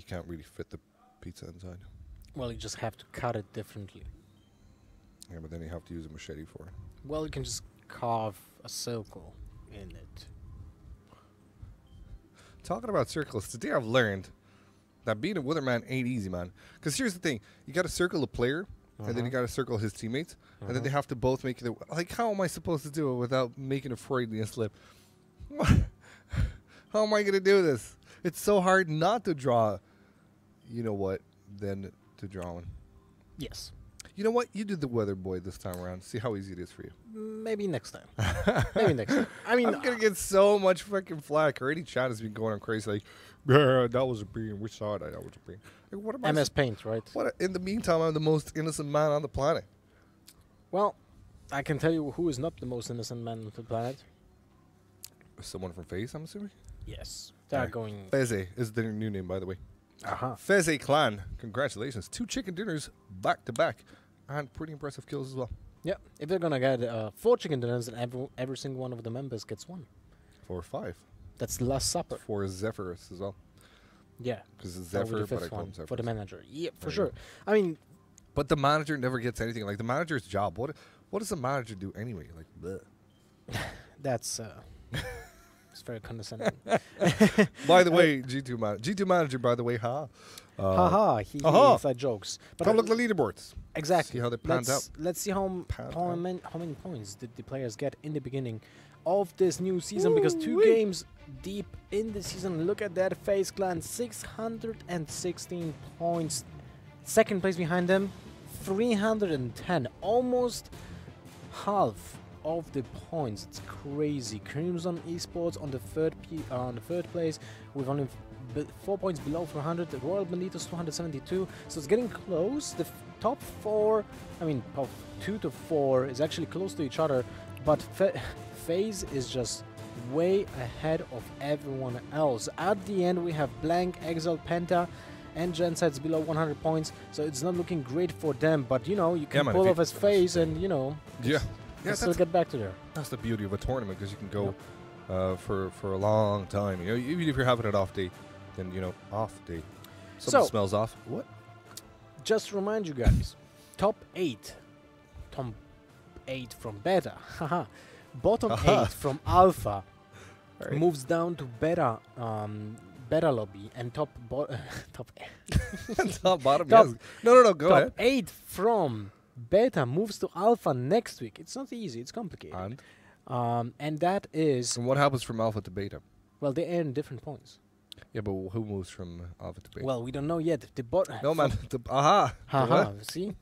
you can't really fit the pizza inside. Well, you just have to cut it differently. Yeah, but then you have to use a machete for it. Well, you can just carve a circle in it. Talking about circles, today I've learned that being a Witherman ain't easy, man. Because here's the thing. You got to circle a player, and then you got to circle his teammates, and then they have to both make it. Like, how am I supposed to do it without making a Freudian slip? How am I going to do this? It's so hard not to draw, you know what, than to draw one. Yes. You know what? You do the weather boy this time around. See how easy it is for you. Maybe next time. Maybe next time. I mean, I'm going to get so much freaking flack. Already chat has been going on crazy. Like, yeah, that was a beam. We saw that. That was a beam. Like, what am I MS Paint, right? in the meantime, I'm the most innocent man on the planet. Well, I can tell you who is not the most innocent man on the planet. Someone from FaZe, I'm assuming? Yes. They're going... FaZe is their new name, by the way. Uh-huh. FaZe Clan, congratulations. 2 chicken dinners back to back. And pretty impressive kills as well. Yeah. If they're going to get 4 chicken dinners, then every single one of the members gets 1. 4 or 5. That's the Last Supper. 4 Zephyrus as well. Yeah. Because it's That will Zephyr, be the but I fifth call him one Zephyrus. for the manager. Yeah, for There you sure. go. I mean... But the manager never gets anything. Like, the manager's job, what does the manager do anyway? Like, bleh. That's... it's very condescending. By the way, G2 manager, by the way, ha. Haha, he Aha. inside jokes. But Come look at the leaderboards. exactly. See how they panned out. Let's see how Panned out. many points did the players get in the beginning of this new season, because 2 games deep in the season. Look at that. FaZe Clan 616 points. Second place behind them 310, almost half of the points. It's crazy. Crimson Esports on the third place with only 4 points below 400. The Royal Banditos 272. So it's getting close. The top 4, I mean top 2 to 4 is actually close to each other, but FaZe is just way ahead of everyone else. At the end we have Blank, Exile, Penta and Genside's below 100 points, so it's not looking great for them, but you know, you can pull off as FaZe and you know, still get back to there. That's the beauty of a tournament, because you can go for a long time. You know, even if you're having an off day, then you know, off day. Something smells off. What? Just to remind you guys, top 8 from beta, haha. Bottom 8 from alpha moves down to beta lobby, and top bottom. Yes. No, go ahead. Top 8 from beta moves to alpha next week. It's not easy, it's complicated. And that is... And what happens from alpha to beta? Well, they earn different points. Yeah, but who moves from alpha to beta? Well, we don't know yet. No, man. Aha. See?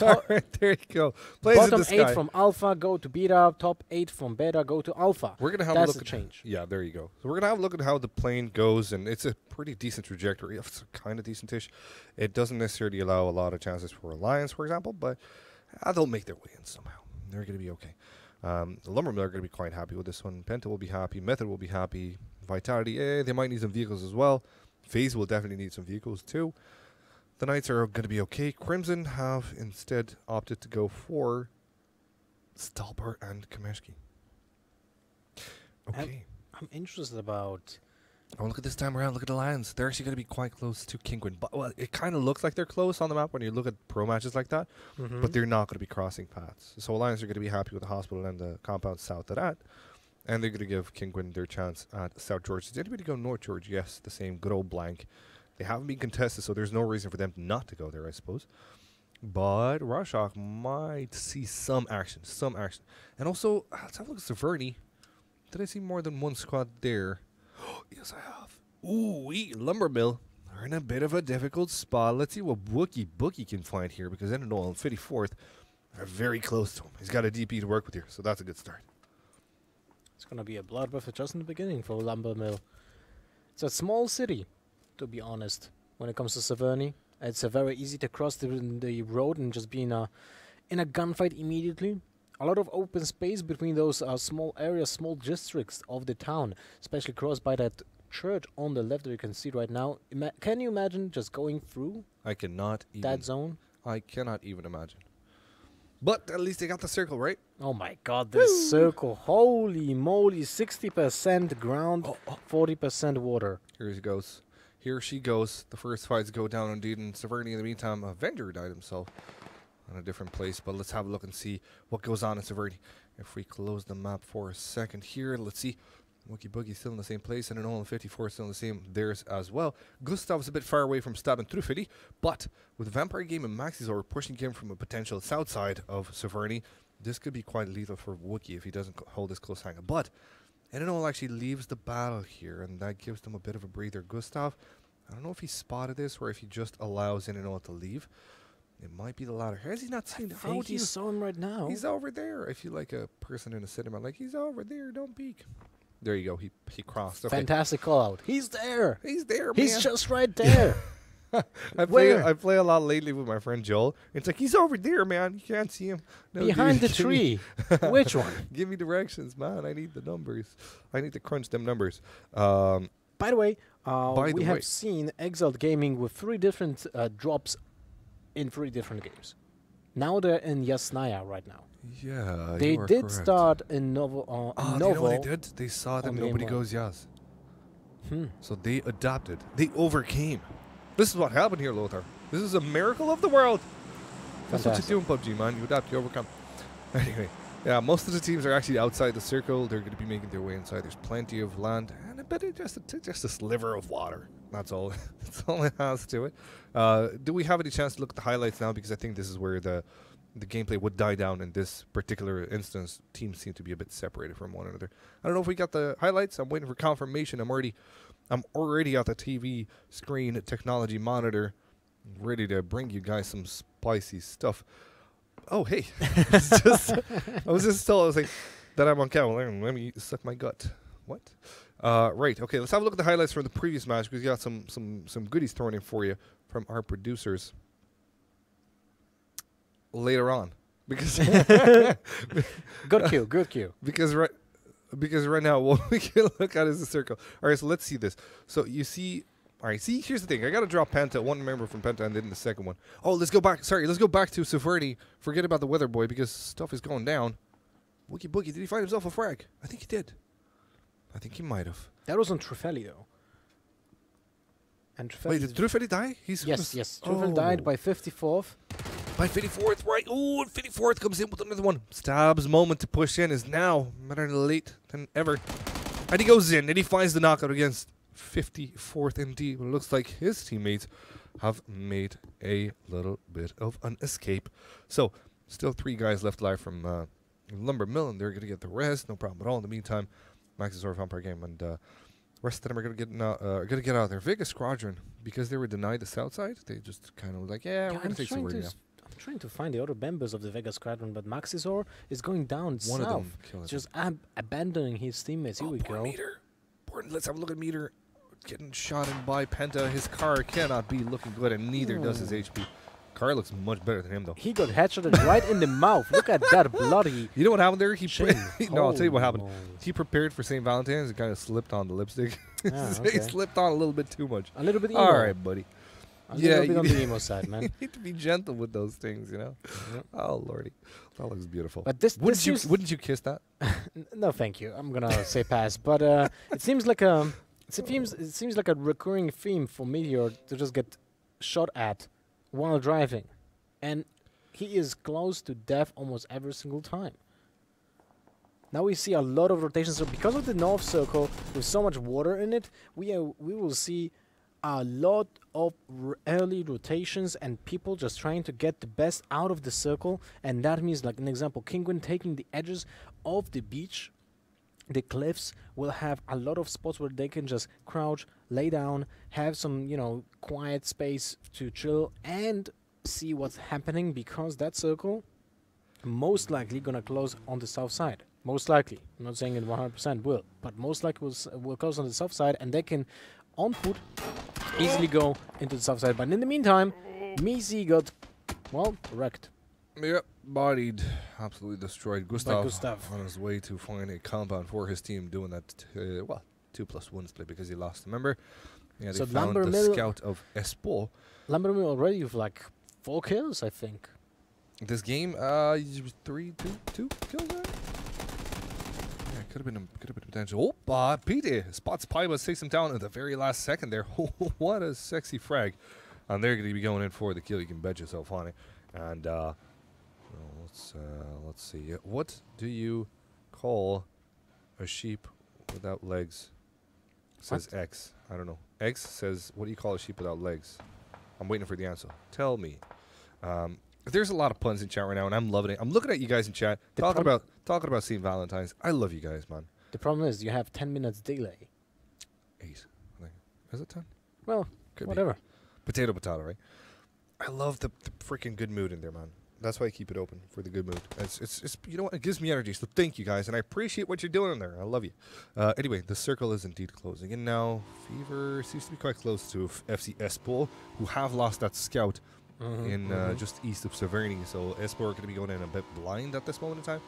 Alright, there you go. Plays Bottom in the sky. 8 from alpha go to beta. Top 8 from beta go to alpha. We're gonna have That's a look the at change. Yeah, there you go. So we're gonna have a look at how the plane goes, and it's a pretty decent trajectory. It's kind of decentish. It doesn't necessarily allow a lot of chances for Alliance, for example, but they'll make their way in somehow. They're gonna be okay. The Lumbermill are gonna be quite happy with this one. Penta will be happy. Method will be happy. Vitality, they might need some vehicles as well. FaZe will definitely need some vehicles too. The Knights are going to be okay. Crimson have instead opted to go for Stalbart and Kameshki. Okay. I'm interested about... Oh, look at this time around. Look at the lands. They're actually going to be quite close to Kingwin. But, well, it kind of looks like they're close on the map when you look at pro matches like that. But they're not going to be crossing paths. So Alliance are going to be happy with the hospital and the compound south of that. And they're going to give Kingwin their chance at South George. Does anybody go North George? Yes, the same good old blank. They haven't been contested, so there's no reason for them not to go there, I suppose. But Rorschach might see some action. And also, let's have a look at Severny. Did I see more than one squad there? Yes, I have. Ooh, Lumbermill are in a bit of a difficult spot. Let's see what Bookie can find here, because I don't know, on 54th, are very close to him. He's got a DP to work with here, so that's a good start. It's going to be a bloodbath just in the beginning for Lumbermill. It's a small city, to be honest, when it comes to Severny. It's very easy to cross the road and just be in a gunfight immediately. A lot of open space between those small areas, small districts of the town, especially crossed by that church on the left that you can see right now. Can you imagine just going through I cannot even. that zone? I cannot even imagine. But at least they got the circle, right? Oh my god, this circle. Holy moly, 60% ground, 40% water. Here he goes. Here she goes. The first fights go down indeed, and Severny in the meantime, Avenger died himself on a different place. But let's have a look and see what goes on in Severny. If we close the map for a second here, let's see. Wookie Boogie still in the same place, and an Nolan 54 still in the same. Theirs as well. Gustav's a bit far away from Stab and Truffity, but with Vampire Game and Maxizor pushing him from a potential south side of Severny, this could be quite lethal for Wookie if he doesn't hold this close hanger. But Enenol actually leaves the battle here, and that gives them a bit of a breather. Gustav, I don't know if he spotted this or if he just allows Enenol to leave. It might be the latter. Has he not seen? I think he saw him right now. He's over there. I feel like a person in a cinema, like he's over there. Don't peek. There you go. He crossed. Okay. Fantastic call out. He's there. He's there, man. He's just right there. I play a lot lately with my friend Joel. It's like, he's over there, man. You can't see him. No, Behind dude, the tree. Which one? Give me directions, man. I need the numbers. I need to crunch them numbers. By the way, we have seen Exalt Gaming with 3 different drops in 3 different games. Now they're in Yasnaya right now. Yeah, they did correct. Start in Novo. You know what they did? They saw that nobody goes Yas. So they adapted. They overcame. This is what happened here, Lothar. This is a miracle of the world. That's what you do in PUBG, man. You adapt, you overcome. Anyway, yeah, most of the teams are actually outside the circle. They're going to be making their way inside. There's plenty of land and a bit of just a sliver of water. That's all. That's all it has to it. Do we have any chance to look at the highlights now? Because I think this is where the gameplay would die down in this particular instance. Teams seem to be a bit separated from one another. I don't know if we got the highlights. I'm waiting for confirmation. I'm already at the TV screen technology monitor, ready to bring you guys some spicy stuff. Oh, hey. I was like, that I'm on camera. Let me suck my gut. What? Right. Okay, let's have a look at the highlights from the previous match. We've got some goodies thrown in for you from our producers later on. Because good cue. Because right now what we can look at is the circle. All right, so let's see this. So you see, all right, see, here's the thing. I got to drop Penta, one member from Penta, and then the second one. Oh, let's go back. Sorry, let's go back to Severny. Forget about the weather boy because stuff is going down. Wookie Boogie, did he find himself a frag? I think he did. I think he might have. That was on Truffeli, though. And Wait, did Truffeli die? Yes. Truffeli died by 54th. By 54th, right. Oh, and 54th comes in with another one. Stab's moment to push in is now better late than ever. And he goes in, and he finds the knockout against 54th indeed. It looks like his teammates have made a little bit of an escape. So, still 3 guys left alive from Lumber Mill, and they're going to get the rest. No problem at all. In the meantime, Maxizor Vampire Game and rest of them are going to get out of there. Vega Squadron, because they were denied the south side, they just kind of like, we're going to take Severny now. I'm trying to find the other members of the Vega Squadron, but Maxizor is going down One south. of them killing just abandoning his teammates. Here we go. Meter. Let's have a look at Meter. Getting shot in by Penta. His car cannot be looking good, and neither does his HP. Car looks much better than him, though. He got headshotted right in the mouth. Look at that bloody. You know what happened there? No, I'll tell you what happened. no. He prepared for St. Valentine's and kind of slipped on the lipstick. Okay. He slipped on a little bit too much. A little bit emo. All right, buddy. A little bit on the emo side, man. You need to be gentle with those things, you know? Yep. Oh, lordy. That looks beautiful. But wouldn't you kiss that? No, thank you. I'm gonna say pass. But it seems like a recurring theme for Meteor to just get shot at while driving, and he is close to death almost every single time. Now we see a lot of rotations. So because of the North Circle with so much water in it, we will see a lot of early rotations and people just trying to get the best out of the circle. And that means, like an example, Kinguin taking the edges of the beach. The cliffs will have a lot of spots where they can just crouch, lay down, have some, quiet space to chill and see what's happening, because that circle most likely gonna close on the south side. Most likely. I'm not saying it 100% will, but most likely will close on the south side, and they can, on foot, easily go into the south side. But in the meantime, Misi got, wrecked. Yep, bodied, absolutely destroyed. Gustav on his way to find a compound for his team, doing that, 2+1 split because he lost a member. Yeah, they So found the Lumbermill- scout of Espo. Lumbermill already with like 4 kills, I think. This game, 2 kills there? Yeah, Could have been potential. Oh, Pete spots Pybus, takes him down at the very last second there. What a sexy frag. And they're going to be going in for the kill. You can bet yourself on it. And let's see. What do you call a sheep without legs? Says what? X. I don't know. X says, what do you call a sheep without legs? I'm waiting for the answer. Tell me. There's a lot of puns in chat right now, and I'm loving it. I'm looking at you guys in chat, talking about St. Valentine's. I love you guys, man. The problem is you have 10 minutes delay. 8, I think. Is it 10? Well, could whatever. Be. Potato, right? I love the freaking good mood in there, man. That's why I keep it open, for the good mood. It's you know what? It gives me energy, so thank you guys, and I appreciate what you're doing in there. I love you. Anyway, the circle is indeed closing, and now Fever seems to be quite close to FC Espoo, who have lost that scout in just east of Severny, so Espoo are going to be going in a bit blind at this moment in time.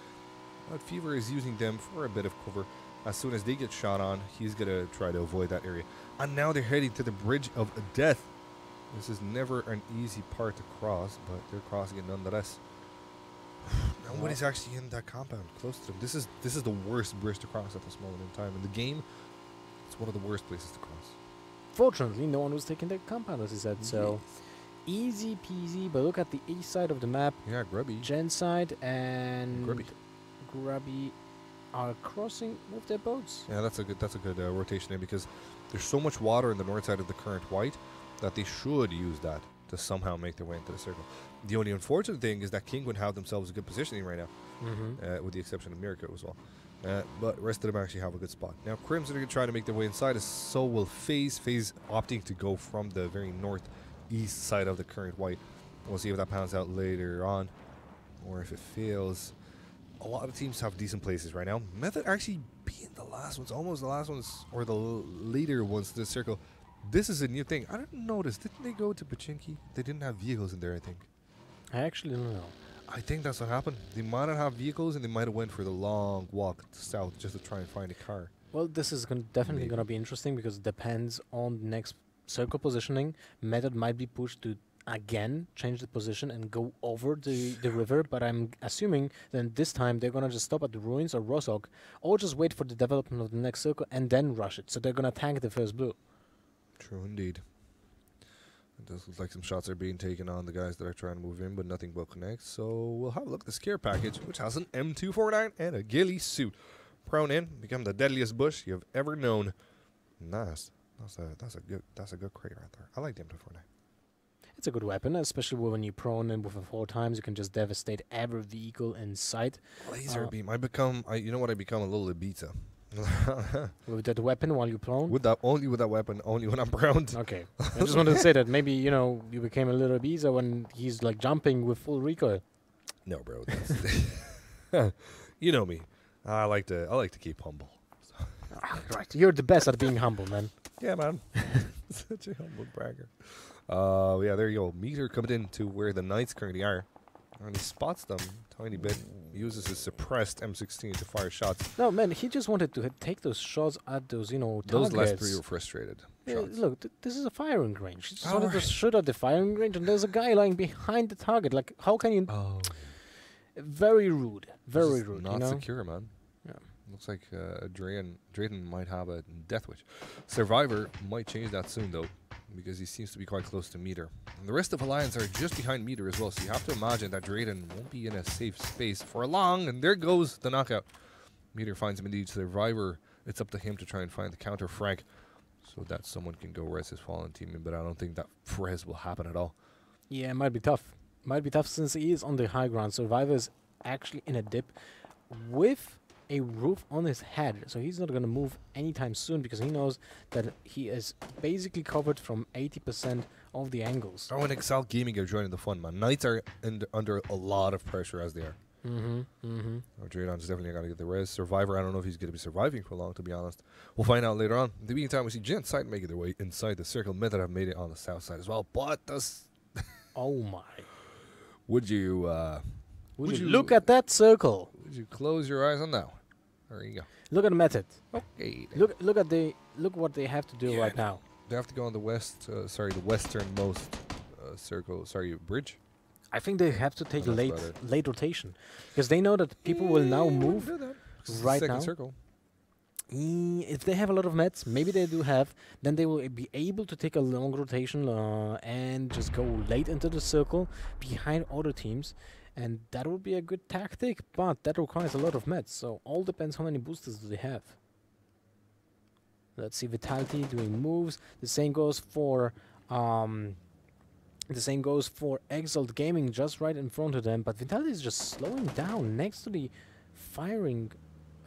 But Fever is using them for a bit of cover. As soon as they get shot on, he's going to try to avoid that area. And now they're heading to the Bridge of Death. This is never an easy part to cross, but they're crossing it nonetheless. Nobody's actually in that compound close to them. This is the worst bridge to cross at this moment in time. In the game, it's one of the worst places to cross. Fortunately, no one was taking the compound, as he said, so easy peasy. But look at the east side of the map. Yeah, Grubby. Gen side and Grubby are crossing with their boats. Yeah, that's a good rotation there, because there's so much water in the north side of the current white that they should use that to somehow make their way into the circle. The only unfortunate thing is that Kinguin have themselves a good positioning right now, with the exception of Mirka as well. But the rest of them actually have a good spot. Now, Crimson are going to try to make their way inside, as so will FaZe. FaZe opting to go from the very northeast side of the current white. We'll see if that pans out later on, or if it fails. A lot of teams have decent places right now. Method actually being the last ones, almost the last ones, or the later ones to the circle. This is a new thing. I didn't notice. Didn't they go to Pachinki? They didn't have vehicles in there, I think. I actually don't know. I think that's what happened. They might not have vehicles, and they might have went for the long walk south just to try and find a car. Well, this is definitely going to be interesting, because it depends on the next circle positioning. Method might be pushed to, again, change the position and go over the river, but I'm assuming that this time they're going to just stop at the ruins or Rosok, or just wait for the development of the next circle and then rush it. So they're going to tank the first blue. True indeed. It does look like some shots are being taken on the guys that are trying to move in, but nothing will connect. So we'll have a look at the scare package, which has an M249 and a ghillie suit. Prone in, become the deadliest bush you've ever known. Nice. That's a good crate right there. I like the M249. It's a good weapon, especially when you prone and with a 4 times, you can just devastate every vehicle in sight. Laser beam. I become a little Ibiza. With that weapon while you prone? Only with that weapon, only when I'm prone. Okay. I just wanted to say that maybe, you became a little Ibiza when he's like jumping with full recoil. No, bro. You know me. I like to keep humble. Right. You're the best at being humble, man. Yeah, man. Such a humble bragger. Yeah, there you go. Meter coming in to where the Knights currently are. And he spots them a tiny bit. Uses his suppressed M16 to fire shots. No, man, he just wanted to take those shots at those, targets. Those last 3 were frustrated shots. Look, this is a firing range. He just wanted to shoot at the firing range, and there's a guy lying behind the target. Like, how can you... Oh. Very rude. Very rude, not secure, man. Yeah. Looks like Drayton might have a death wish. Survivor might change that soon, though, because he seems to be quite close to Meter. And the rest of Alliance are just behind Meter as well, so you have to imagine that Drayton won't be in a safe space for long, and there goes the knockout. Meter finds him indeed. Survivor, it's up to him to try and find the counter frag so that someone can go res his fallen teammate, but I don't think that res will happen at all. Yeah, it might be tough. Might be tough since he is on the high ground. Survivor is actually in a dip with a roof on his head, so he's not going to move anytime soon, because he knows that he is basically covered from 80% of the angles. Oh, and Excel Gaming are joining the fun, man. Knights are under a lot of pressure as they are. Draydon's definitely got to get the res. Survivor, I don't know if he's going to be surviving for long, to be honest. We'll find out later on. In the meantime, we see Gent side making their way inside the circle. Method have made it on the south side as well, but does... Oh my. Would you look at that circle? Would you close your eyes on that one? There you go. Look at the Method. Okay. Look what they have to do right now. They have to go on the the westernmost bridge. I think they have to take late rotation, because they know that people will now move right now. Circle. If they have a lot of meds, maybe they do have, then they will be able to take a long rotation and just go late into the circle behind other teams. And that would be a good tactic, but that requires a lot of meds. So all depends how many boosters do they have. Let's see Vitality doing moves. The same goes for Exalt Gaming just right in front of them. But Vitality is just slowing down next to the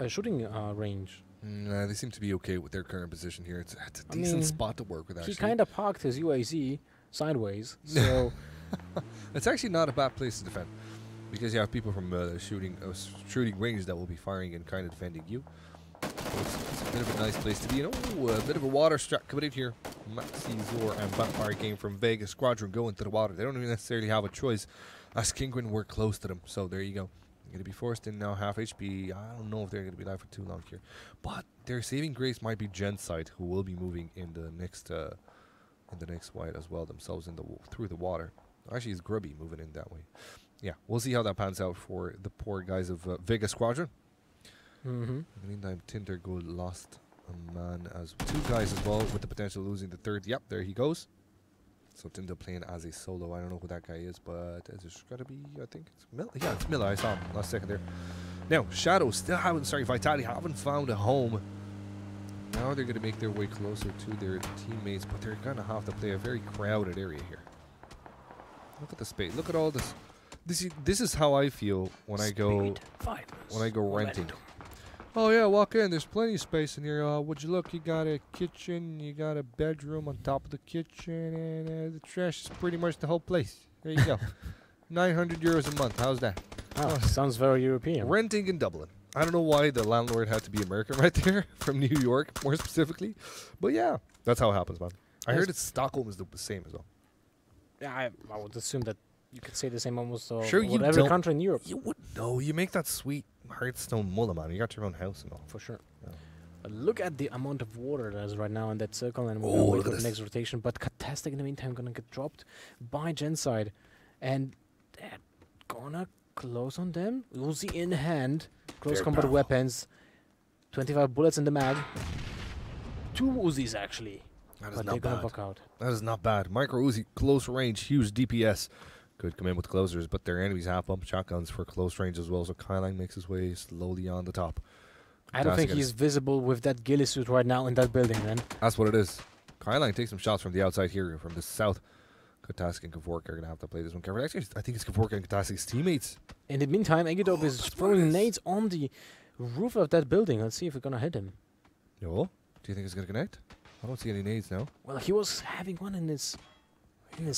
shooting range. Nah, they seem to be okay with their current position here. It's a decent spot to work with, actually. He kind of parked his UAZ sideways, so... It's actually not a bad place to defend, because you have people from shooting range that will be firing and kind of defending you. So it's a bit of a nice place to be. A bit of a water strat coming in here. Maxi, Zor, and Vampire came from Vegas Squadron going to the water. They don't even necessarily have a choice, as Kinguin were close to them. So there you go. Going to be forced in now, half HP. I don't know if they're going to be alive for too long here, but their saving grace might be Genside, who will be moving in the next white as well themselves through the water. Actually, it's Grubby moving in that way. Yeah, we'll see how that pans out for the poor guys of Vega Squadron. In the meantime, Tinder Gold lost a man as 2 guys as well, with the potential of losing the 3rd. Yep, there he goes. So Tinder playing as a solo. I don't know who that guy is, but it's got to be, I think it's Miller. Yeah, it's Miller. I saw him last second there. Now, Vitality haven't found a home. Now they're going to make their way closer to their teammates, but they're going to have to play a very crowded area here. Look at the space. Look at all this. This is how I feel when I go renting. Oh yeah, walk in. There's plenty of space in here. Would you look? You got a kitchen. You got a bedroom on top of the kitchen, and the trash is pretty much the whole place. There you go. 900 euros a month. How's that? Oh, sounds very European. Renting in Dublin. I don't know why the landlord had to be American right there, from New York more specifically, but yeah, that's how it happens, man. I heard Stockholm is the same as well. Yeah, I would assume that you could say the same almost sure, about every country in Europe. You wouldn't know. You make that sweet Hearthstone mullah, man. You got your own house and all. For sure. Yeah. Look at the amount of water that is right now in that circle, and we're going to wait for the next rotation. But Katastic in the meantime going to get dropped by Genside, and they're going to close on them. Uzi in hand, close combat weapons, 25 bullets in the mag. 2 Uzis actually. But they're going to buck out. That is not bad. Micro Uzi, close range, huge DPS. Could come in with closers, but their enemies have pump shotguns for close range as well. So Kylang makes his way slowly on the top. I don't think he's visible with that ghillie suit right now in that building, then. That's what it is. Kylang takes some shots from the outside here, from the south. Katastic and Kavorka are going to have to play this one carefully. Actually, I think it's Kavorka and Katastic's teammates. In the meantime, Egidope is throwing nades on the roof of that building. Let's see if we're going to hit him. No? Do you think it's going to connect? I don't see any nades now. Well, he was having one in his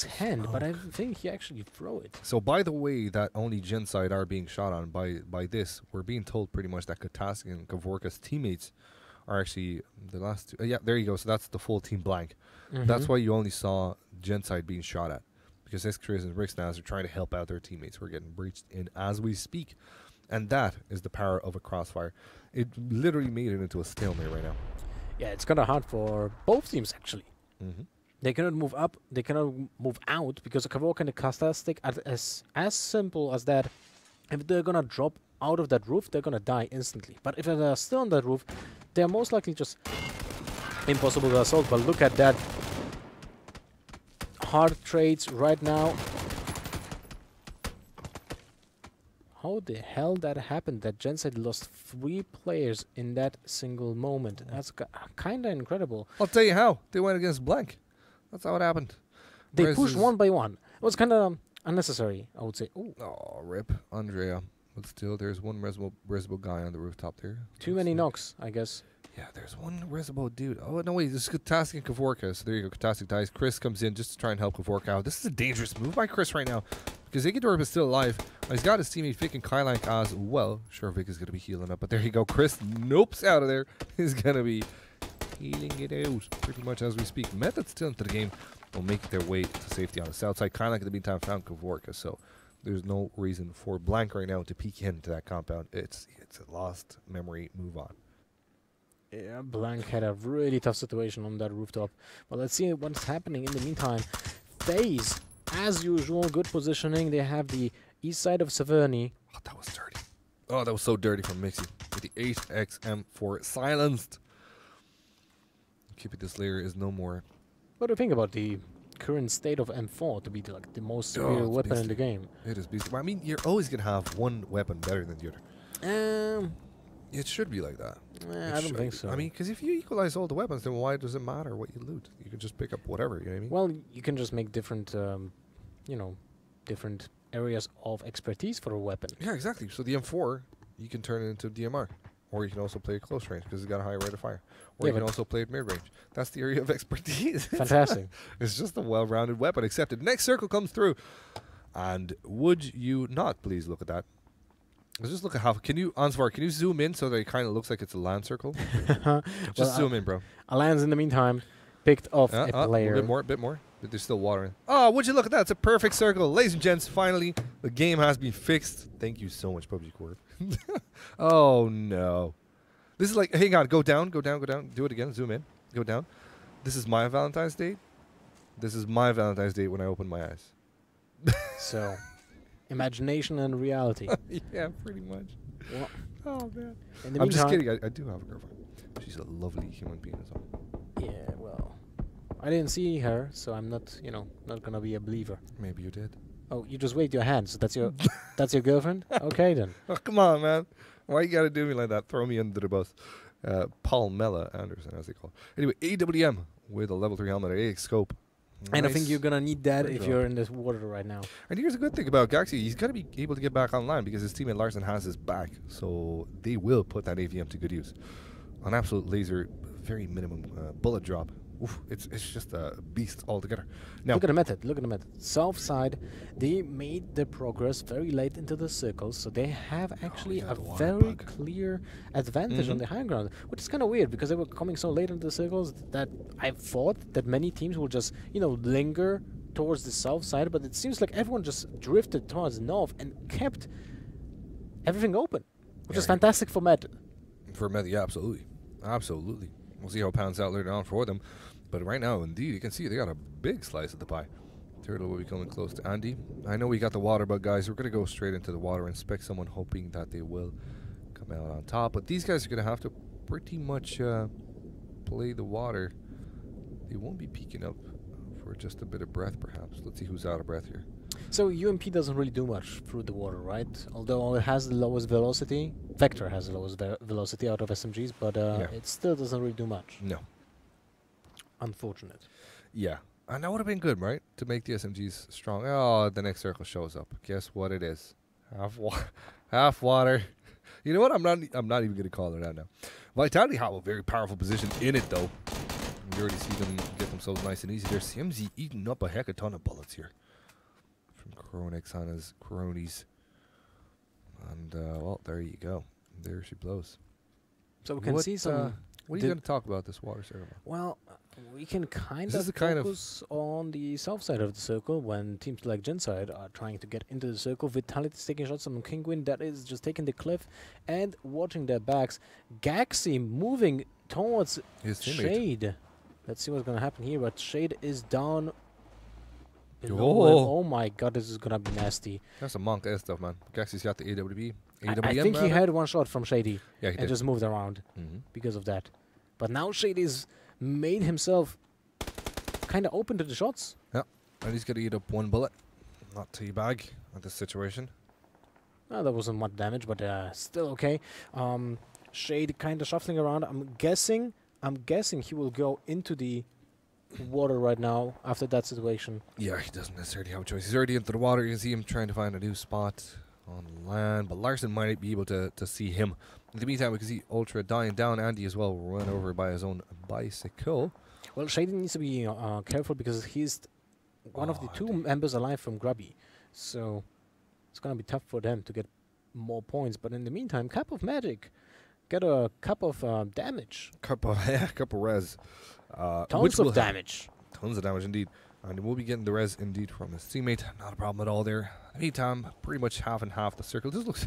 hand, but I think he actually threw it. So by the way that only Genside are being shot on by this, we're being told pretty much that Katastic and Kavorka's teammates are actually the last 2. Yeah, there you go. So that's the full team blank. That's why you only saw Genside being shot at, because S-Chris and Rixnaz are trying to help out their teammates who are getting breached in as we speak. And that is the power of a crossfire. It literally made it into a stalemate right now. Yeah, it's kind of hard for both teams, actually. They cannot move up, they cannot move out, because the Kavorka and the Katastic are as simple as that. If they're going to drop out of that roof, they're going to die instantly. But if they're still on that roof, they're most likely just impossible to assault. But look at that. Hard trades right now. How the hell that happened? That Genside lost 3 players in that single moment. That's kind of incredible. I'll tell you how. They went against blank. That's how it happened. They pushed one by one. It was kind of unnecessary, I would say. Ooh. Oh, rip. Andrea. But still, there's one Resbo guy on the rooftop there. Too many knocks, I guess. Yeah, there's one Resbo dude. Oh, no, wait. This is Katastic and Kavorka. So there you go. Katastic dies. Chris comes in just to try and help Kavorka out. This is a dangerous move by Chris right now, because Igidorp is still alive. He's got his teammate Vic and Kylank as well. Sure, Vic is going to be healing up, but there you go. Chris nopes out of there. He's going to be healing it out pretty much as we speak. Method still into the game. Will make their way to safety on the south side. Kylank in the meantime found Kavorka, so there's no reason for blank right now to peek into that compound. It's a lost memory. Move on. Yeah, blank had a really tough situation on that rooftop. But let's see what's happening in the meantime. FaZe, as usual, good positioning. They have the east side of Severny. Oh, that was dirty. Oh, that was so dirty from Mixie with the 8XM4 silenced. Kippy the Slayer is no more. What do you think about the current state of M4 to be like the most superior it's weapon in the beastly. game? It is beastly. I mean, you're always going to have one weapon better than the other. It should be like that. I don't think so. I mean, because if you equalize all the weapons, then why does it matter what you loot? You can just pick up whatever, you know what I mean? well, you can just make different, different areas of expertise for a weapon. Yeah, exactly. So the M4, you can turn it into DMR. Or you can also play it close range because it's got a higher rate of fire. Or Yeah, you can but also play it mid range. That's the area of expertise. Fantastic. It's just a well-rounded weapon. Accepted. Next circle comes through. And would you not please look at that? Let's just look at how. Can you, Ansvar, can you zoom in so that it kind of looks like it's a land circle? Just zoom in, bro. Alliance, in the meantime, picked off a player. A bit more. But there's still water in. Oh, would you look at that? It's a perfect circle. Ladies and gents, finally, the game has been fixed. Thank you so much, PUBG Corp. Oh, no. This is like, hang on, go down. Do it again, zoom in, go down. This is my Valentine's date. This is my Valentine's date when I open my eyes. So, imagination and reality. Yeah, pretty much. Well, Oh, man. in the I'm just meantime- kidding. I do have a girlfriend. She's a lovely human being as well. Yeah, well, I didn't see her, so I'm not, not gonna be a believer. Maybe you did. Oh, you just waved your hand, so that's your, that's your girlfriend? Okay then. Oh, come on, man. Why you gotta do me like that? Throw me under the bus. Palmella Anderson, as they call it. Anyway, AWM with a level 3 helmet, AX scope. And I think you're gonna need that Great if job. you're in this water right now. And here's a good thing about Gaxi. He's got to be able to get back online because his teammate Larson has his back. So they will put that AVM to good use. An absolute laser, very minimum bullet drop. Oof, it's just a beast altogether. Now, Look at the method. South side, they made the progress very late into the circles, so they have actually yeah, a the water very bug. clear advantage on the high ground, which is kind of weird because they were coming so late into the circles that I thought that many teams will just, linger towards the south side, but it seems like everyone just drifted towards the north and kept everything open, which is Yeah. fantastic for meta. for Medi, yeah, absolutely. We'll see how it pans out later on for them. But right now, indeed, you can see they got a big slice of the pie. Turtle will be coming close to Andy. I know we got the water bug, guys. We're going to go straight into the water and spec someone, hoping that they will come out on top. But these guys are going to have to pretty much play the water. They won't be peeking up for just a bit of breath, perhaps. Let's see who's out of breath here. So UMP doesn't really do much through the water, right? Although it has the lowest velocity. Vector has the lowest velocity out of SMGs, but it still doesn't really do much. No. Unfortunate. Yeah. And that would have been good, right? To make the SMGs strong. Oh, the next circle shows up. Guess what it is? Half water. You know what? I'm not even going to call it out now. Vitality have a very powerful position in it, though. You already see them get themselves nice and easy. There's CMZ eating up a heck of a ton of bullets here. From Coronex on his cronies. And, well, there you go. There she blows. So we can see some... what are you going to talk about this water circle? Well, we can kind This of is the kind of- focus on the south side of the circle when teams like Genside are trying to get into the circle. Vitality is taking shots on Kinguin, that is just taking the cliff and watching their backs. Gaxi moving towards His teammate. Shade. Let's see what's going to happen here, but Shade is down below Oh. him. Oh my god, this is going to be nasty. That's a monk ass stuff, man. Gaxy's got the AWB. I think he had one shot from Shady Yeah, he and did. just moved around Mhm. because of that. But now Shady's made himself kind of open to the shots. And he's going to eat up one bullet. Not too bad at this situation. That wasn't much damage, but still okay. Shade kind of shuffling around. I'm guessing he will go into the water right now after that situation. Yeah, he doesn't necessarily have a choice. He's already into the water. You can see him trying to find a new spot on land. But Larson might be able to see him. In the meantime, we can see Ultra dying down. Andy as well, run over by his own bicycle. Well, Shady needs to be careful because he's one of the two dude. members alive from Grubby. So it's going to be tough for them to get more points. But in the meantime, Cup of Magic get a cup of damage. Couple res. Tons of damage. Tons of damage indeed. And we'll be getting the res indeed from his teammate. Not a problem at all there. In the meantime, pretty much half and half the circle. This looks...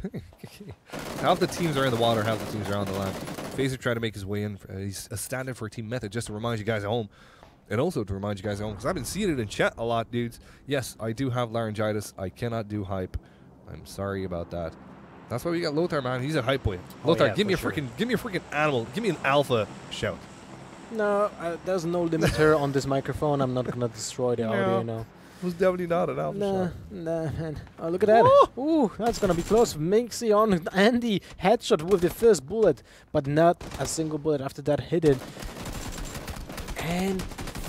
half the teams are in the water, half the teams are on the land. Phaser trying to make his way in. He's a stand-in for Team Method, just to remind you guys at home. And also to remind you guys at home, because I've been seeing it in chat a lot, dudes. Yes, I do have laryngitis. I cannot do hype. I'm sorry about that. That's why we got Lothar, man. He's a hype boy. Oh, Lothar, yeah, give me a for sure. freaking animal. Give me an alpha shout. No, there's no limiter on this microphone. I'm not gonna destroy the audio, you know. It was definitely not an alpha Nah, shot. nah, man. Oh, look at that. Ooh, that's gonna be close. Mixie on Andy. Headshot with the first bullet, but not a single bullet after that hit it. And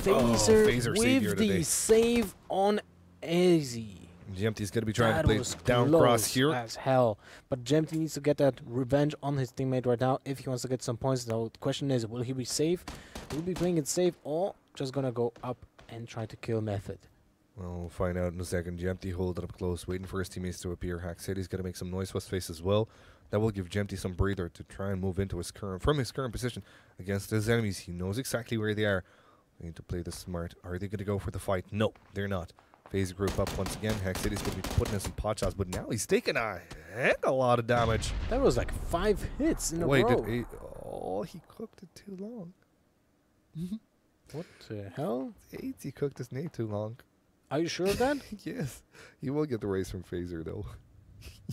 Phaser, Phaser savior with today. the save on Easy. Jempty's going to be trying That to play was down close cross here. as hell. But Jempty needs to get that revenge on his teammate right now if he wants to get some points. The question is, will he be safe? Will he be playing it safe or just gonna go up and try to kill Method? Well, we'll find out in a second. Jempty holding up close, waiting for his teammates to appear. Hack City's going to make some noise with face as well. That will give Jempty some breather to try and move into his current position against his enemies. He knows exactly where they are. They need to play this smart. Are they going to go for the fight? No, they're not. Phase group up once again. Hack City's going to be putting in some pot shots, but now he's taking a heck of a lot of damage. That was like 5 hits in a Wait, row. he cooked it too long. What the hell? He cooked his nade too long. Are you sure of that? Yes. He will get the raise from Phaser, though.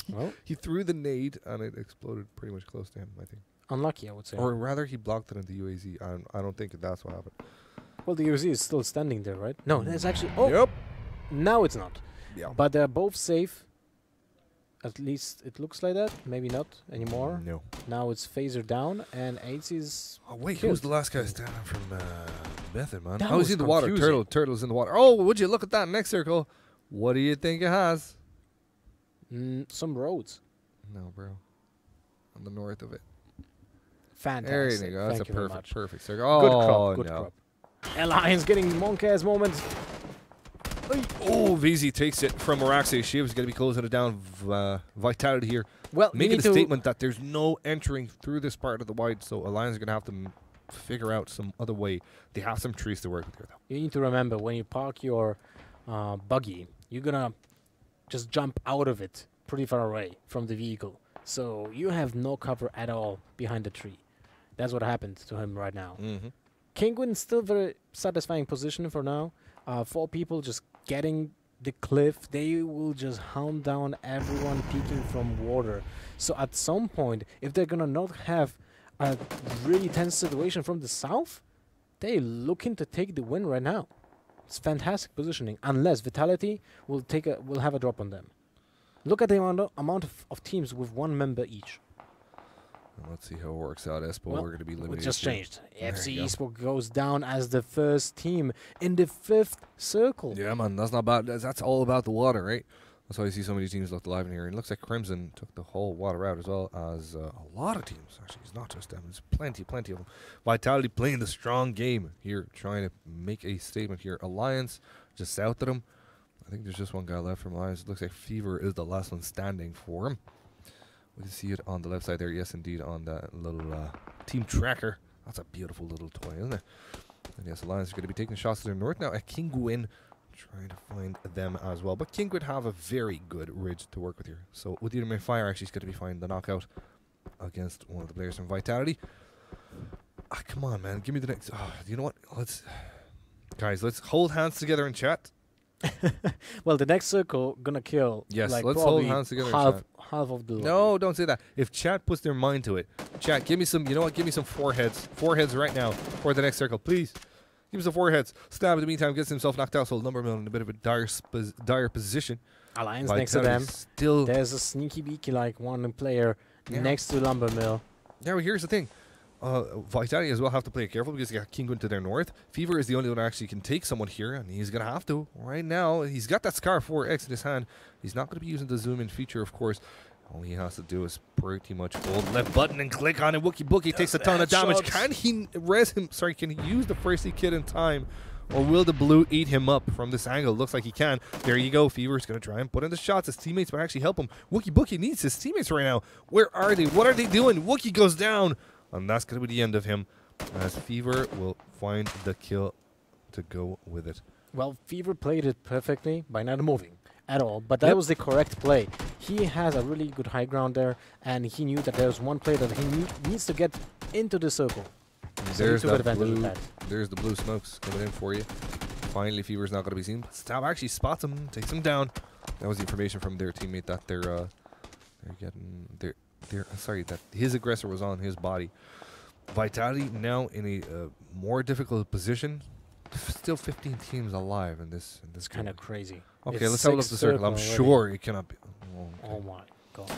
Well, He threw the nade, and it exploded pretty much close to him, I think. unlucky, I would say. Or rather, he blocked it into UAZ. I don't think that's what happened. Well, the UZ is still standing there, right? No, that's actually... Oh, Yep. now it's not. Yeah. But they're both safe. At least it looks like that. Maybe not anymore. No. Now it's Phaser down, and AIDS is... Oh, wait, killed. who's the last guy standing from Method, man? That Oh, he's was in the water. confusing. Turtle's in the water. Oh, would you look at that next circle? What do you think it has? Some roads. No, bro. On the north of it. Fantastic. There you go. That's Thank a you very much. perfect circle. Oh, Good crop. Good no. crop. Alliance getting monk-ass moments. Oh, VZ takes it from Araxe. Shiv's going to be closing it down. Vitality here. Well, you Making need a to statement that there's no entering through this part of the wide, so Alliance are going to have to figure out some other way. They have some trees to work with here, though. You need to remember, when you park your buggy, you're gonna just jump out of it pretty far away from the vehicle. So you have no cover at all behind the tree. That's what happened to him right now. Mm-hmm. Kinguin still very satisfying position for now. 4 people just getting the cliff. They will just hound down everyone peeking from water. So at some point, if they're gonna not have a really tense situation from the south, they looking to take the win right now. It's fantastic positioning, unless Vitality will have a drop on them. Look at the amount of teams with 1 member each. Well, let's see how it works out. Espo, Well, we're going to be it limited. just here. changed. There FC you go. Esport goes down as the first team in the 5th circle. Yeah, man, that's not bad. That's all about the water, right? That's why you see so many teams left alive in here. And it looks like Crimson took the whole water out, as well as a lot of teams. Actually, it's not just them. There's plenty of them. Vitality playing the strong game here, trying to make a statement here. Alliance just south of them. I think there's just one guy left from Alliance. It looks like Fever is the last one standing for him. We can see it on the left side there. Yes, indeed, on that little team tracker. That's a beautiful little toy, isn't it? And yes, Alliance is going to be taking shots to the north now at Kinguin, trying to find them as well. But King would have a very good ridge to work with here. So with Unity Fire, actually, he's going to be finding the knockout against one of the players from Vitality. Ah, come on, man. Give me the next. You know what? Let's hold hands together in chat. Well, the next circle gonna kill. Yes, like let's probably hold hands together in half chat. half of the. No, don't say that. If chat puts their mind to it, chat, give me some. You know what? Give me some 4 heads. 4 heads right now for the next circle, please. Give me some 4 heads. Stab in the meantime gets himself knocked out. So Lumbermill in a bit of a dire position. Alliance next to them. Still. There's a sneaky beaky like one player next to Lumbermill. Now here's the thing. Vitality as well have to play careful because they got Kinguin to their north. Fever is the only one that actually can take someone here, and he's going to have to right now. He's got that Scar 4X in his hand. He's not going to be using the zoom in feature, of course. All he has to do is pretty much hold left button and click on it. Wookie Bookie takes a ton of damage. Can he res him? Sorry, can he use the first aid kit in time? Or will the blue eat him up from this angle? Looks like he can. There you go. Fever's going to try and put in the shots. His teammates might actually help him. Wookie Bookie needs his teammates right now. Where are they? What are they doing? Wookie goes down. And that's going to be the end of him, as Fever will find the kill to go with it. Well, Fever played it perfectly by not moving at all, but that was the correct play. He has a really good high ground there, and he knew that there was one play that he needs to get into the circle. So There's he took that advantage of blue. that. There's the blue smokes coming in for you. Finally, Fever's not going to be seen. Stab actually spots him, takes him down. That was the information from their teammate that that his aggressor was on his body. Vitality now in a more difficult position. Still 15 teams alive in this. It's kind of crazy. Okay, It's let's have a look at the circle. I'm already. sure it cannot be. Oh my god.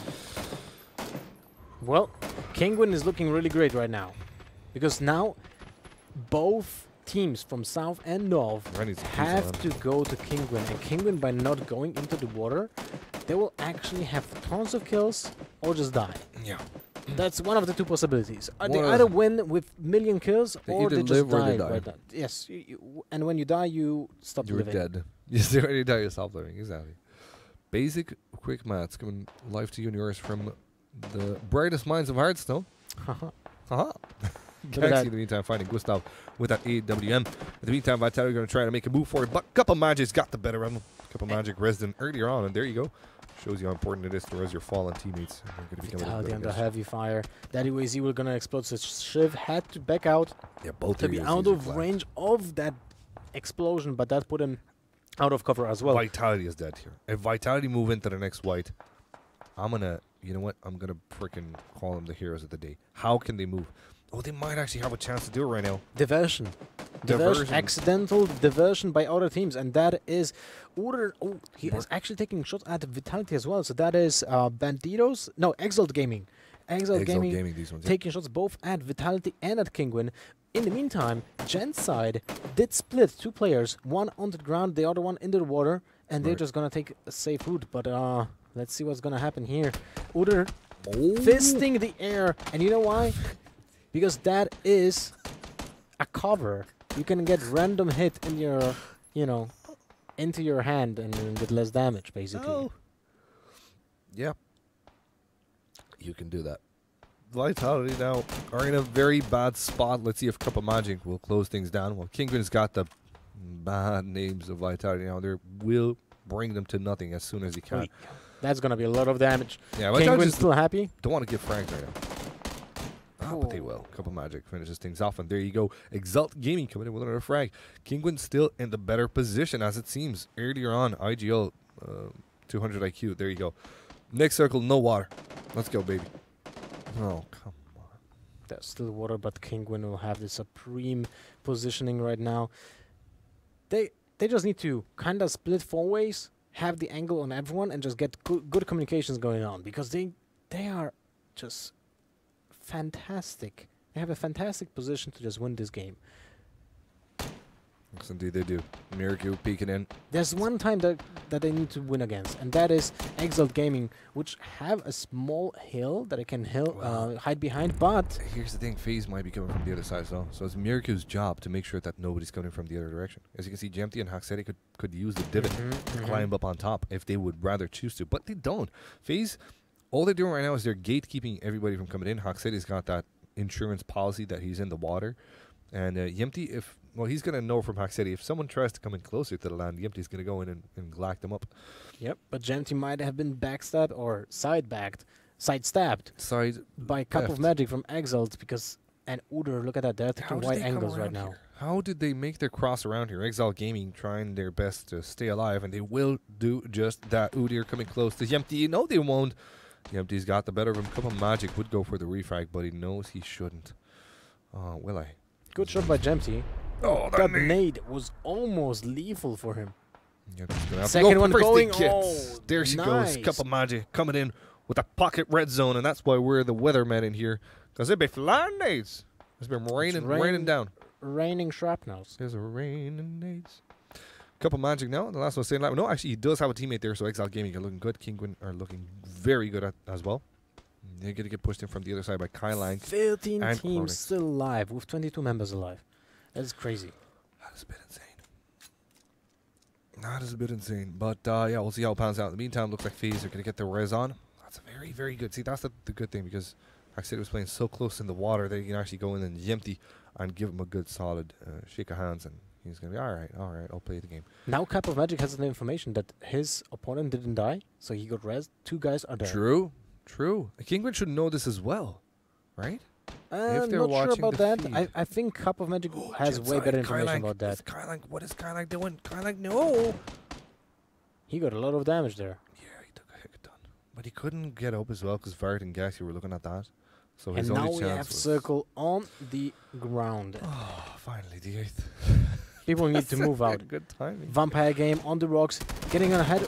Well, Kinguin is looking really great right now. Because now both teams from South and North have to go to Kinguin. And Kinguin, by not going into the water, they will actually have tons of kills or just die. Yeah. That's one of the two possibilities. They either win with million kills or they just die. Right now. Yes, and when you die, you stop living. You're dead. You already die, you stop living. Exactly. Basic quick maths coming live to you and yours from the brightest minds of Hearthstone. Haha. Galaxy in the meantime finding Gustav with that AWM. In the meantime, Vitality going to try to make a move forward, but Cup of Magic's got the better of him. Cup of Magic resident earlier on, and there you go. Shows you how important it is to res your fallen teammates. Vitality under heavy fire. That UAZ will gonna explode, so Shiv had to back out. Yeah, both to be out of range of that explosion, but that put him out of cover as well. Vitality is dead here. If Vitality move into the next white, I'm gonna, you know what? I'm gonna freaking call them the heroes of the day. How can they move? Oh, they might actually have a chance to do it right now. Diversion. Accidental diversion by other teams, and that is Uder. Oh, he is actually taking shots at Vitality as well. So that is Banditos. No, Exalt Gaming. Exalt Gaming these ones, taking shots both at Vitality and at Kinguin. In the meantime, Gen's side did split two players, one on the ground, the other one into the water, and they're just gonna take a safe route. But let's see what's gonna happen here. Uder fisting the air, and you know why? Because that is a cover. You can get random hit in your, into your hand and get less damage, basically. Oh. Yeah. You can do that. Vitality now are in a very bad spot. Let's see if Cup of Magic will close things down. Well, Kinguin's got the bad names of Vitality now. They will bring them to nothing as soon as he can. That's going to be a lot of damage. Yeah, Kinguin's still happy. Don't want to get franked right now. But they will. Cup of Magic finishes things off, and there you go. Exalt Gaming coming in with another frag. Kinguin still in the better position, as it seems. Earlier on, IGL 200 IQ. There you go. Next circle, no water. Let's go, baby. Oh, come on. There's still water, but Kinguin will have the supreme positioning right now. They just need to kind of split four ways, have the angle on everyone, and just get good communications going on, because they are just fantastic. They have a fantastic position to just win this game. Yes, indeed they do. Miracle peeking in. There's one time that they need to win against, and that is Exalt Gaming, which have a small hill that they can hide behind, but... Here's the thing, FaZe might be coming from the other side as well. So it's Miracle's job to make sure that nobody's coming from the other direction. As you can see, Gemty and Haxeti could use the divot to climb up on top if they would rather choose to, but they don't. FaZe, all they're doing right now is they're gatekeeping everybody from coming in. Haxeti's got that insurance policy that he's in the water. And Yempty, he's going to know from Haxeti, if someone tries to come in closer to the land, Yempty's going to go in and glack them up. Yep, but Gemty might have been backstabbed or sidestabbed by Cup of Magic from Exalt, because... And Uder, look at that, they're taking wide angles right now. How did they make their cross around here? Exalt Gaming trying their best to stay alive, and they will do just that. Udyr coming close to Yempty. No, they won't. Yempty's got the better of him. Cup of Magic would go for the refrag, but he knows he shouldn't. Will I? Good shot by Gemty. Oh, that nade was almost lethal for him. Yep, gonna have Second to go one for going. Oh, there she goes. Cup of Magic coming in with a pocket red zone, and that's why we're the weathermen in here. Because it'd be flying nades. It's been raining down. Raining shrapnels. There's a raining nades. Cup of Magic now. The last one staying alive. No, actually, he does have a teammate there, so Exalt Gaming are looking good. Kinguin are looking very good as well. They're going to get pushed in from the other side by Kailang. 13 teams still alive, with 22 members alive. That is crazy. That is a bit insane. That is a bit insane. But, yeah, we'll see how it pans out. In the meantime, looks like FaZe are going to get their res on. That's very, very good. See, that's the good thing, because Haxeti was playing so close in the water that you can actually go in and Yempty and give him a good solid shake of hands, and he's going to be, all right, I'll play the game. Now Cup of Magic has the information that his opponent didn't die, so he got res. Two guys are there. True. Kinguin should know this as well, right? I'm not sure about that. I think Cup of Magic has way better information about that. What is Kailang doing? Kailang, no! He got a lot of damage there. Yeah, he took a hit ton. But he couldn't get up as well because Vart and Gaxi were looking at that. So And his now only we chance have was Circle on the ground. Oh, finally the 8th. People need to move out. Good timing. Vampire game on the rocks, getting ahead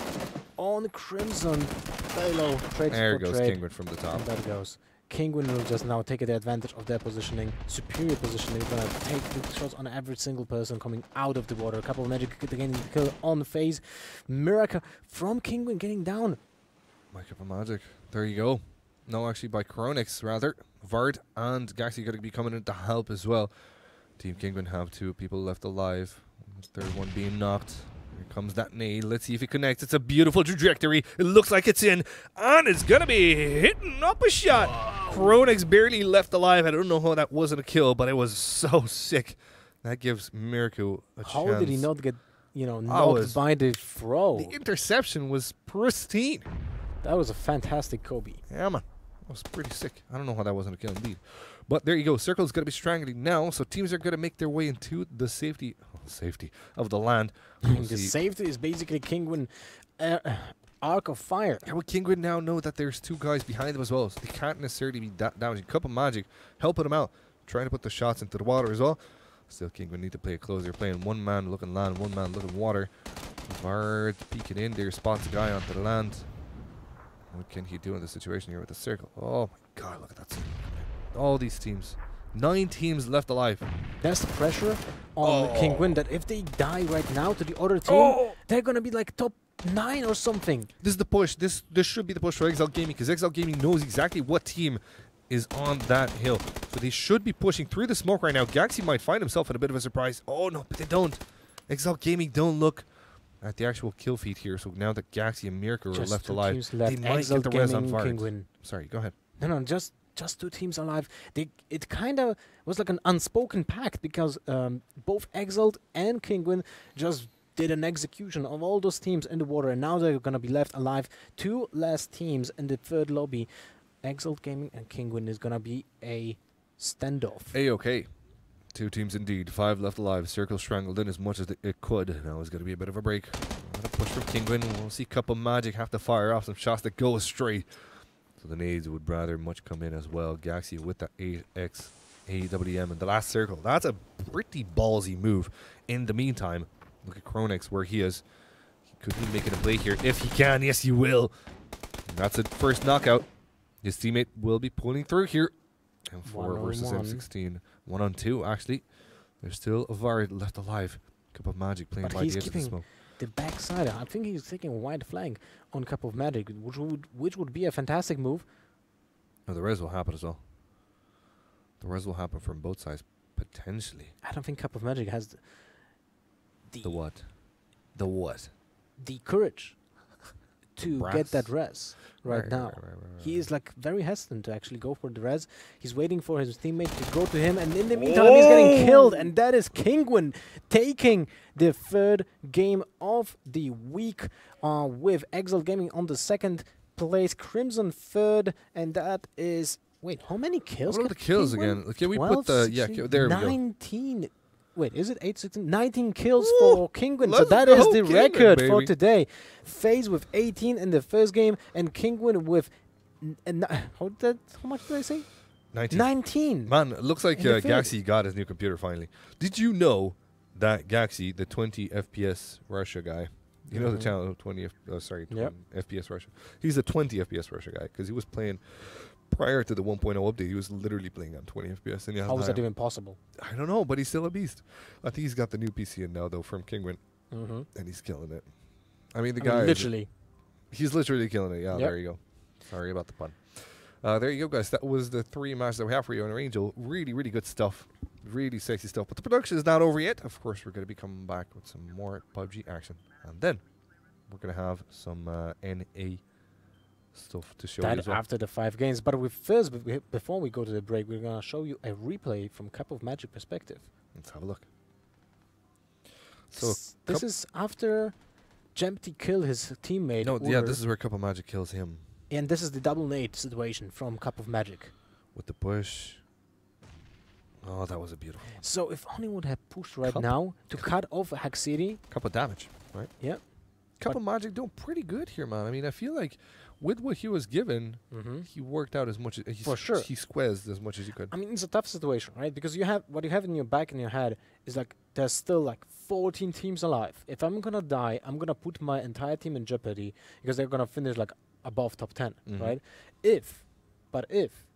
on Crimson. Phalo trades There for goes trade. Kingwood from the top. And there goes. Kingwin will just now take the advantage of their positioning, superior positioning. Gonna take the shots on every single person coming out of the water. A couple of magic getting the kill on the phase. Miracle from Kingwin getting down. My cup of magic. There you go. No, actually by Chronix rather. Vard and Gaxi going to be coming in to help as well. Team Kingwin have 2 people left alive. The third one being knocked. Here comes that nade. Let's see if it connects. It's a beautiful trajectory. It looks like it's in. And it's going to be hitting up a shot. Chronix barely left alive. I don't know how that wasn't a kill, but it was so sick. That gives Miracle a chance. How did he not get, knocked by the throw? The interception was pristine. That was a fantastic Kobe. Yeah, man. That was pretty sick. I don't know how that wasn't a kill indeed. But there you go. Circle's going to be strangling now, so teams are going to make their way into the safety of the land. We'll The see. safety is basically Kingwin Arc of Fire. Yeah, well, Kingwood now know that there's 2 guys behind them as well, so they can't necessarily be that damaging. Cup of Magic helping them out, trying to put the shots into the water as well. Still, Kingwood need to play it close. They're playing 1 man looking land, 1 man looking water. Vard peeking in there, spots a guy onto the land. What can he do in this situation here with the circle? Oh my god, look at that circle. All these teams. 9 teams left alive. That's the pressure on Kingwin that if they die right now to the other team, they're gonna be like top 9 or something. This is the push. This should be the push for Exile Gaming, because Exile Gaming knows exactly what team is on that hill. So they should be pushing through the smoke right now. Gaxi might find himself in a bit of a surprise. Oh no, but they don't. Exile Gaming don't look at the actual kill feed here. So now that Gaxi and Mirko are left alive, they might Exile get the res on Gaming, Vard. Kingwin. Sorry, go ahead. No, just 2 teams alive. It kind of was like an unspoken pact because both Exiled and Kingwin just did an execution of all those teams in the water, and now they're gonna be left alive. 2 last teams in the 3rd lobby. Exiled Gaming and Kingwin is gonna be a standoff. A-okay. 2 teams indeed. 5 left alive. Circle strangled in as much as it could. Now it's going to be a bit of a break. A push from Kingwin. We'll see Cup of Magic have to fire off some shots that go astray. So the nades would rather much come in as well. Gaxi with the 8x AWM in the last circle. That's a pretty ballsy move. In the meantime, look at Chronix where he is. He could be making a play here. If he can, yes, he will. And that's a first knockout. His teammate will be pulling through here. And 4 versus M16. 1 on 2, actually. There's still a Vard left alive. Cup of Magic playing But by he's the edge of the keeping smoke. the backside. I think he's taking a wide flank on Cup of Magic, which would be a fantastic move. No, the res will happen as well. The res will happen from both sides, potentially. I don't think Cup of Magic has The what? The what? the courage to Brass. get that res right now. Right. He is like very hesitant to actually go for the res. He's waiting for his teammate to go to him, and in the meantime he's getting killed, and that is Kingwin taking the 3rd game of the week with Exile Gaming on the 2nd place, Crimson 3rd, and that is how many kills? What are the kills again? Like, we 12, put the 16, there we go. 19. Wait, is it 8, 16? 19 kills for Kingwin. So Let's that is go, the Kingwin, record for baby. today. FaZe with 18 in the 1st game, and Kingwin with how much did I say? 19. Man, it looks like In the field. Gaxi got his new computer finally. Did you know that Gaxi, the 20 FPS Russia guy, you know the channel 20 FPS Russia. He's a 20 FPS Russia guy because he was playing prior to the 1.0 update. He was literally playing on 20 FPS. And How is that even possible? I don't know, but he's still a beast. I think he's got the new PC in now though from Kingwin, Mm-hmm. and he's killing it. I mean, the guy literally. he's literally killing it. Yeah, Yep. there you go. Sorry about the pun. There you go, guys. That was the 3 matches that we have for you on Angel. Really, really good stuff. Really sexy stuff. But the production is not over yet. Of course, we're going to be coming back with some more PUBG action. And then we're going to have some NA stuff to show you That as well. after the 5 games. But before we go to the break, we're going to show you a replay from Cup of Magic perspective. Let's have a look. So This is after Jempty killed his teammate. no, yeah, Uber, this is where Cup of Magic kills him and this is the double nade situation from Cup of Magic. with the push. Oh, that was a beautiful one. So if only would have pushed right Cup. now to cut off Hack City, Cup of damage, right? yeah, Cup of Magic doing pretty good here, man. I mean, I feel like with what he was given, he worked out as much as For sure. He squeezed as much as he could. I mean, it's a tough situation, right? Because you have what you have in your back and your head is like there's still like 14 teams alive. If I'm gonna die, I'm gonna put my entire team in jeopardy because they're gonna finish like above top 10, right? If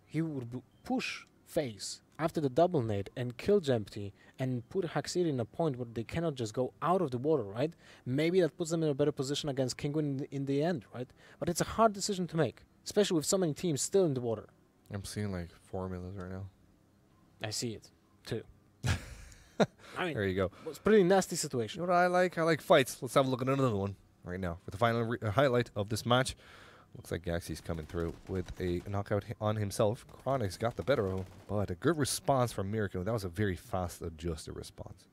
he would push FaZe after the double nade and kill Jempty and put Haxiri in a point where they cannot just go out of the water, right? Maybe that puts them in a better position against Kinguin in the end, right? But it's a hard decision to make, especially with so many teams still in the water. I'm seeing like formulas right now. I see it, too. I mean, There you go. it's a pretty nasty situation. You know what I like? I like fights. Let's have a look at another one right now for the final highlight of this match. Looks like Gaxie's coming through with a knockout on himself. Chronix got the better of him, but a good response from Miracle. That was a very fast adjusted response.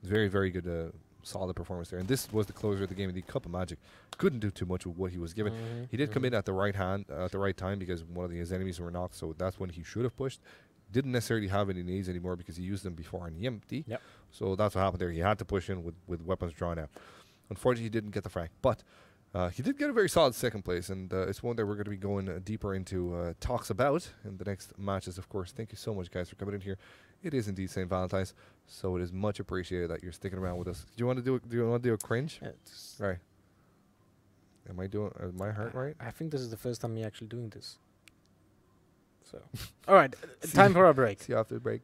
Very, very good, solid performance there. And this was the closer of the game. The Cup of Magic couldn't do too much with what he was given. He did come in at the right time because one of his enemies were knocked, so that's when he should have pushed. Didn't necessarily have any nades anymore because he used them before on Yempty. Yep. So that's what happened there. He had to push in with weapons drawn out. Unfortunately, he didn't get the frag, but he did get a very solid second place, and it's one that we're going to be going deeper into talks about in the next matches, of course. Thank you so much, guys, for coming in here. It is indeed St. Valentine's, so it is much appreciated that you're sticking around with us. Do you want to do a cringe? Right. Am I doing my heart right? I think this is the first time me actually doing this. So, all right, time for a break. See you after the break.